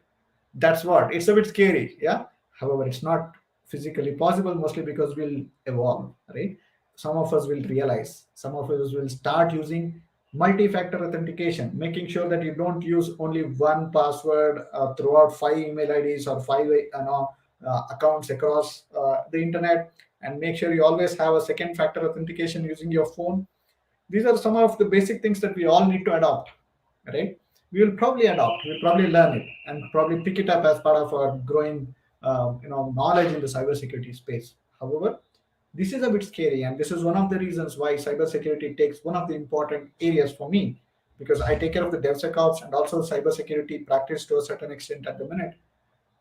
That's what, it's a bit scary, yeah. However, it's not physically possible, mostly because we'll evolve, right? Some of us will realize, some of us will start using multi-factor authentication, making sure that you don't use only one password throughout 5 email IDs or five accounts across the internet, and make sure you always have a second factor authentication using your phone. These are some of the basic things that we all need to adopt, right? We will probably adopt, we'll probably learn it and probably pick it up as part of our growing knowledge in the cybersecurity space. However, this is a bit scary, and this is one of the reasons why cybersecurity takes one of the important areas for me, because I take care of the DevSecOps and also cybersecurity practice to a certain extent at the minute.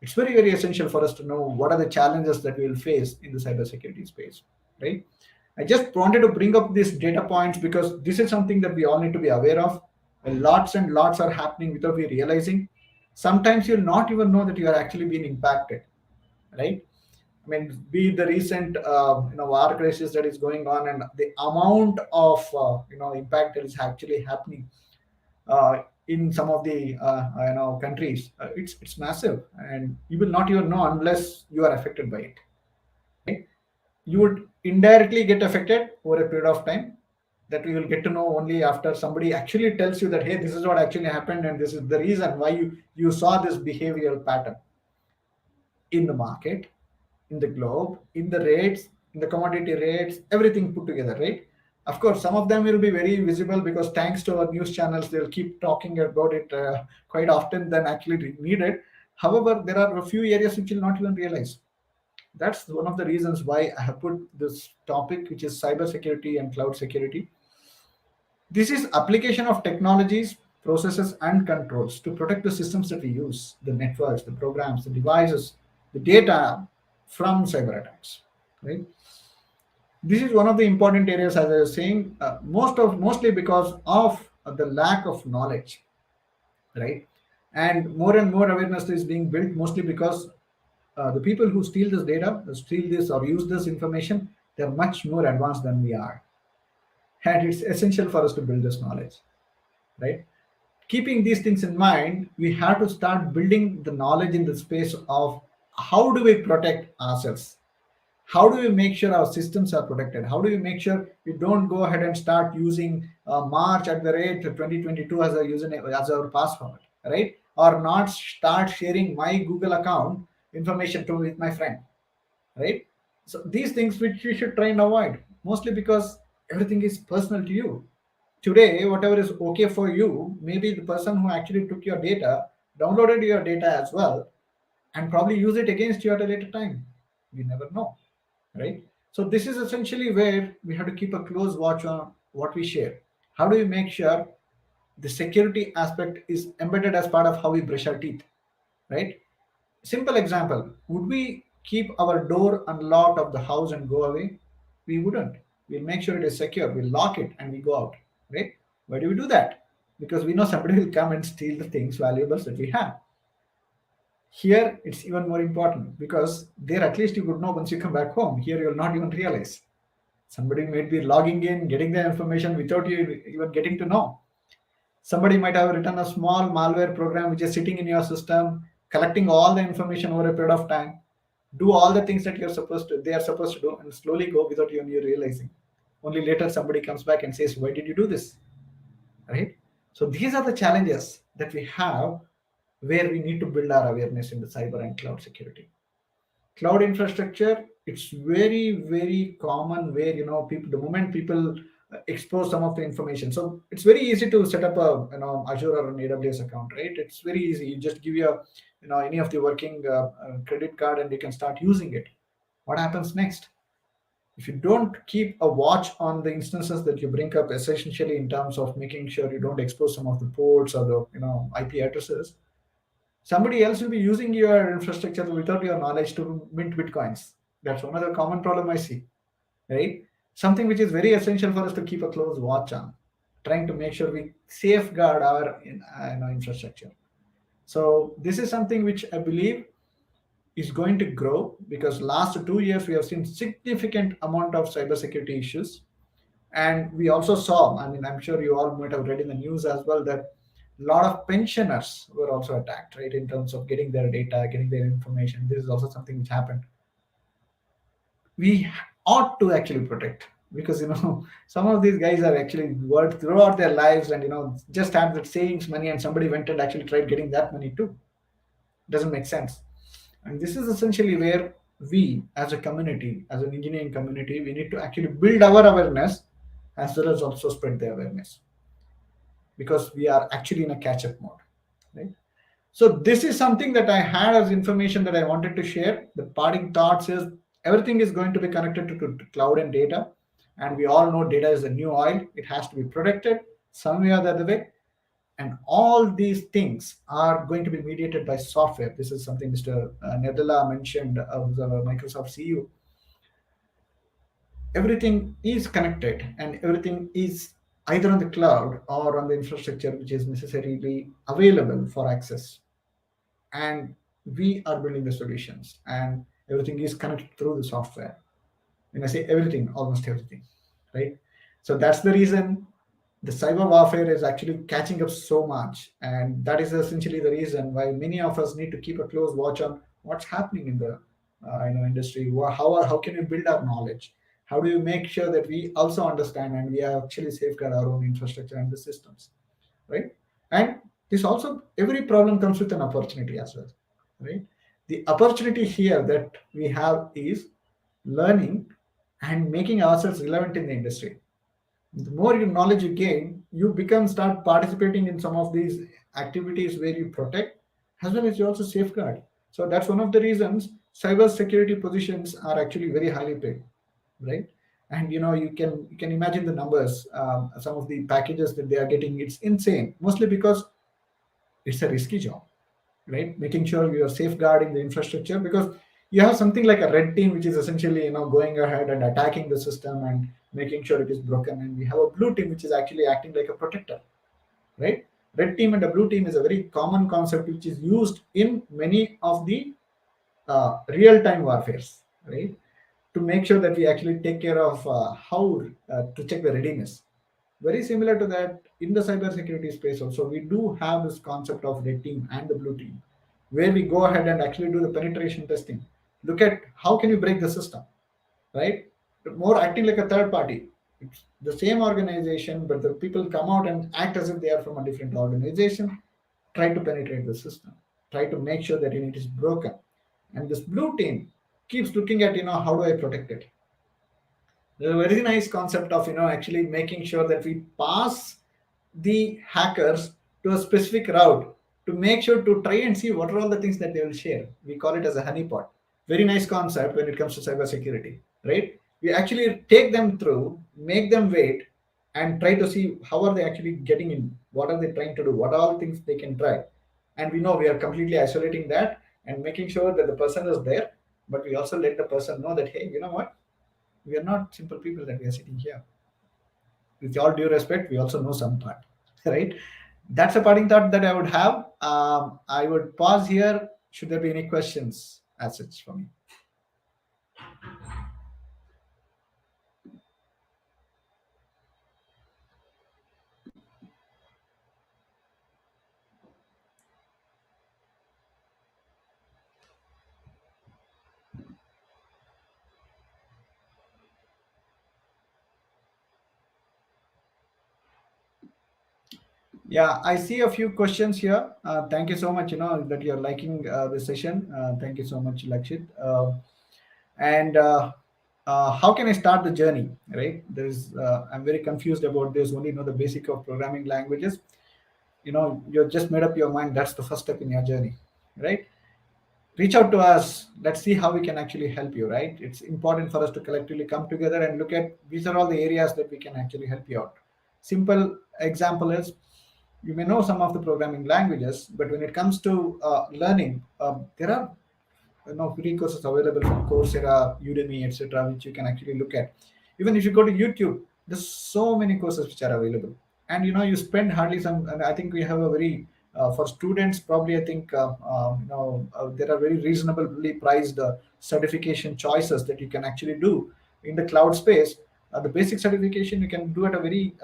It's very, very essential for us to know what are the challenges that we will face in the cybersecurity space, right? I just wanted to bring up these data points because this is something that we all need to be aware of. Lots and lots are happening without we realizing. Sometimes you'll not even know that you are actually being impacted, right? I mean, be the recent war crisis that is going on, and the amount of impact that is actually happening in some of the countries, it's massive, and you will not even know unless you are affected by it, right? You would indirectly get affected over a period of time, that we will get to know only after somebody actually tells you that, hey, this is what actually happened and this is the reason why you saw this behavioral pattern in the market, in the globe, in the rates, in the commodity rates, everything put together, right? Of course, some of them will be very visible because thanks to our news channels, they'll keep talking about it quite often than actually needed. However, there are a few areas which you'll not even realize. That's one of the reasons why I have put this topic, which is cybersecurity and cloud security. This is application of technologies, processes, and controls to protect the systems that we use, the networks, the programs, the devices, the data from cyber attacks. Right. This is one of the important areas, as I was saying, mostly because of the lack of knowledge, right? And more awareness is being built, mostly because the people who steal this data, steal this or use this information, they're much more advanced than we are, and it's essential for us to build this knowledge, right? Keeping these things in mind, we have to start building the knowledge in the space of how do we protect ourselves, how do we make sure our systems are protected, how do we make sure we don't go ahead and start using march at the rate 2022 as our username, as our password, right? Or not start sharing my Google account information to with my friend, right? So these things which you should try and avoid, mostly because everything is personal to you. Today, whatever is okay for you, maybe the person who actually took your data downloaded your data as well and probably use it against you at a later time. We never know, right? So this is essentially where we have to keep a close watch on what we share. How do we make sure The security aspect is embedded as part of how we brush our teeth, right? Simple example, would we keep our door unlocked of the house and go away? We wouldn't. We'll make sure it is secure, we'll lock it and we go out, right? Why do we do that? Because we know somebody will come and steal the things valuables that we have. Here it's even more important because there at least you would know once you come back home. Here you'll not even realize. Somebody might be logging in, getting the information without you even getting to know. Somebody might have written a small malware program which is sitting in your system, collecting all the information over a period of time, do all the things that they are supposed to do, and slowly go without you realizing. Only later somebody comes back and says, "Why did you do this?" Right? So these are the challenges that we have where we need to build our awareness in the cyber and cloud security. Cloud infrastructure, it's very common where people, the moment people expose some of the information, so it's very easy to set up a Azure or an AWS account, right? It's very easy. You just give your any of the working credit card and you can start using it. What happens next? If you don't keep a watch on the instances that you bring up, essentially in terms of making sure you don't expose some of the ports or the IP addresses, somebody else will be using your infrastructure without your knowledge to mint bitcoins. That's one other common problem I see, right? Something which is very essential for us to keep a close watch on, trying to make sure we safeguard our infrastructure. So this is something which I believe is going to grow because last 2 years we have seen significant amount of cybersecurity issues. And we also saw, I mean, I'm sure you all might have read in the news as well, that a lot of pensioners were also attacked, right, in terms of getting their data, getting their information. This is also something which happened. We ought to actually protect because some of these guys are actually worked throughout their lives and just had that savings money, and somebody went and actually tried getting that money too. Doesn't make sense. And this is essentially where we as a community, as an engineering community, we need to actually build our awareness as well as also spread the awareness, because we are actually in a catch-up mode, right? So this is something that I had as information that I wanted to share. The parting thoughts is everything is going to be connected to cloud and data, and we all know data is the new oil. It has to be protected some way or the other way, and all these things are going to be mediated by software. This is something Mr. Nadella mentioned, the Microsoft CEO. Everything is connected and everything is either on the cloud or on the infrastructure which is necessarily available for access. And we are building the solutions, and everything is connected through the software. When I say everything, almost everything, right? So that's the reason the cyber warfare is actually catching up so much, and that is essentially the reason why many of us need to keep a close watch on what's happening in the industry. How can we build our knowledge? How do you make sure that we also understand and we actually safeguard our own infrastructure and the systems, right? And this also, every problem comes with an opportunity as well, right? The opportunity here that we have is learning and making ourselves relevant in the industry. The more knowledge you gain, you start participating in some of these activities where you protect as well as you also safeguard. So that's one of the reasons cyber security positions are actually very highly paid, right? And you can imagine the numbers, some of the packages that they are getting. It's insane, mostly because it's a risky job, right? Making sure you are safeguarding the infrastructure, because you have something like a red team which is essentially going ahead and attacking the system and making sure it is broken, and we have a blue team which is actually acting like a protector, right? Red team and a blue team is a very common concept which is used in many of the real-time warfares, right? To make sure that we actually take care of how to check the readiness. Very similar to that in the cybersecurity space also, we do have this concept of red team and the blue team, where we go ahead and actually do the penetration testing. Look at how can you break the system, right? More acting like a third party. It's the same organization, but the people come out and act as if they are from a different organization, try to penetrate the system, try to make sure that it is broken. And this blue team keeps looking at, how do I protect it? There's a very nice concept of actually making sure that we pass the hackers to a specific route to make sure to try and see what are all the things that they will share. We call it as a honeypot. Very nice concept when it comes to cybersecurity, right? We actually take them through, make them wait, and try to see how are they actually getting in, what are they trying to do, what are all things they can try. And we know we are completely isolating that and making sure that the person is there, but we also let the person know that, hey, you know what, we are not simple people that we are sitting here. With all due respect, we also know some part, right? That's a parting thought that I would have. I would pause here. Should there be any questions as such for me? Yeah, I see a few questions here. Thank you so much. You know that you're liking the session. Thank you so much, Lakshit. And how can I start the journey? Right? There's I'm very confused about this. Only know the basic of programming languages. You know, you've just made up your mind. That's the first step in your journey, right? Reach out to us. Let's see how we can actually help you, right? It's important for us to collectively come together and look at these are all the areas that we can actually help you out. Simple example is, you may know some of the programming languages, but when it comes to learning, there are free courses available from Coursera, Udemy, etc., which you can actually look at. Even if you go to YouTube, there's so many courses which are available, and you spend hardly some. And I think we have a very for students probably I think there are very reasonably priced certification choices that you can actually do in the cloud space. The basic certification you can do at a very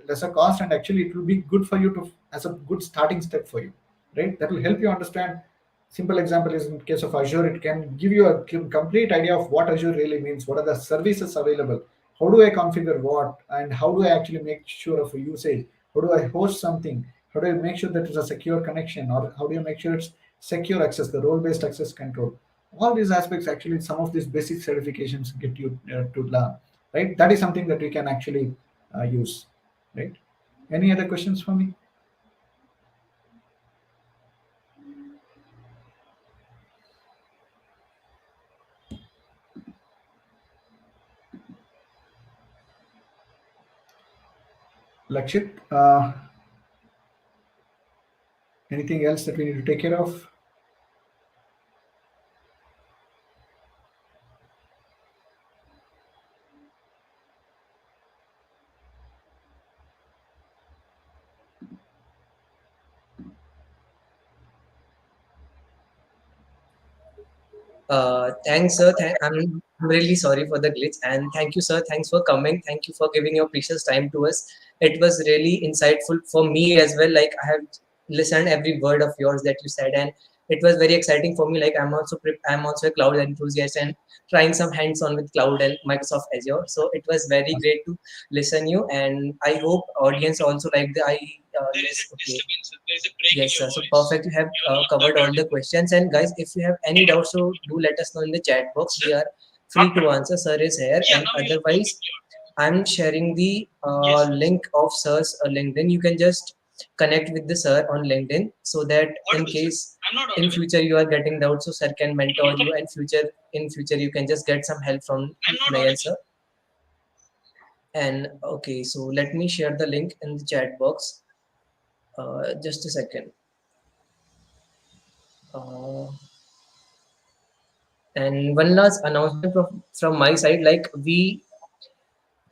lesser cost, and actually it will be good for you to as a good starting step for you, right? That will help you understand. Simple example is in case of Azure, it can give you a complete idea of what Azure really means, what are the services available, how do I configure what, and how do I actually make sure of a usage, how do I host something, how do I make sure that it's a secure connection, or how do you make sure it's secure access, the role-based access control. All these aspects, actually, some of these basic certifications get you to learn, right? That is something that we can actually use, right? Any other questions for me? Lakshit, anything else that we need to take care of?
Thanks, sir. I'm really sorry for the glitch, and thank you, sir. Thanks for coming. Thank you for giving your precious time to us. It was really insightful for me as well. Like I have listened every word of yours that you said, and it was very exciting for me. Like I'm also a cloud enthusiast and trying some hands-on with cloud and Microsoft Azure. So it was very great to listen you, and I hope audience also like the I. Yes, okay. Yes, sir. So perfect. You have covered all the questions. And guys, if you have any doubts, so do let us know in the chat box. We are free to answer. Sir is here. And otherwise, I'm sharing the link of Sir's LinkedIn. You can just connect with the Sir on LinkedIn so that in case in future you are getting doubts, so Sir can mentor you. And in future you can just get some help from Nayan Sir. And okay, so let me share the link in the chat box. Just a second. Uh, And one last announcement from my side, like we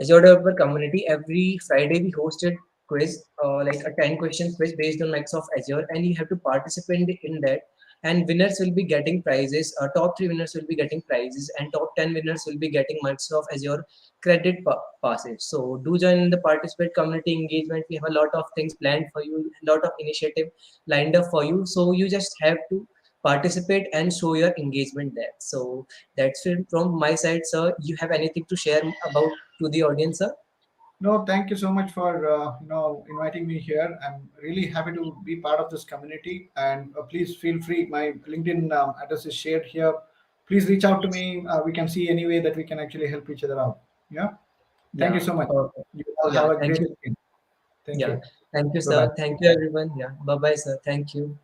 Azure Developer Community, every Friday we hosted quiz, like a 10 question quiz based on Microsoft Azure, and you have to participate in that. And winners will be getting prizes. Top three winners will be getting prizes, and top 10 winners will be getting Microsoft Azure credit passes. So do join the participate community engagement. We have a lot of things planned for you, a lot of initiative lined up for you. So you just have to participate and show your engagement there. So that's it from my side, sir. You have anything to share about to the audience, sir?
No, thank you so much for inviting me here. I'm really happy to be part of this community, and please feel free. My LinkedIn address is shared here. Please reach out to me. We can see any way that we can actually help each other out. Yeah. Thank you
Yeah.
so much.
Perfect.
You all
Yeah.
have a
Thank
great
you.
weekend. Thank
Yeah.
you.
Thank you,
Bye bye.
sir. Thank you, everyone. Yeah. Bye bye, sir. Thank you.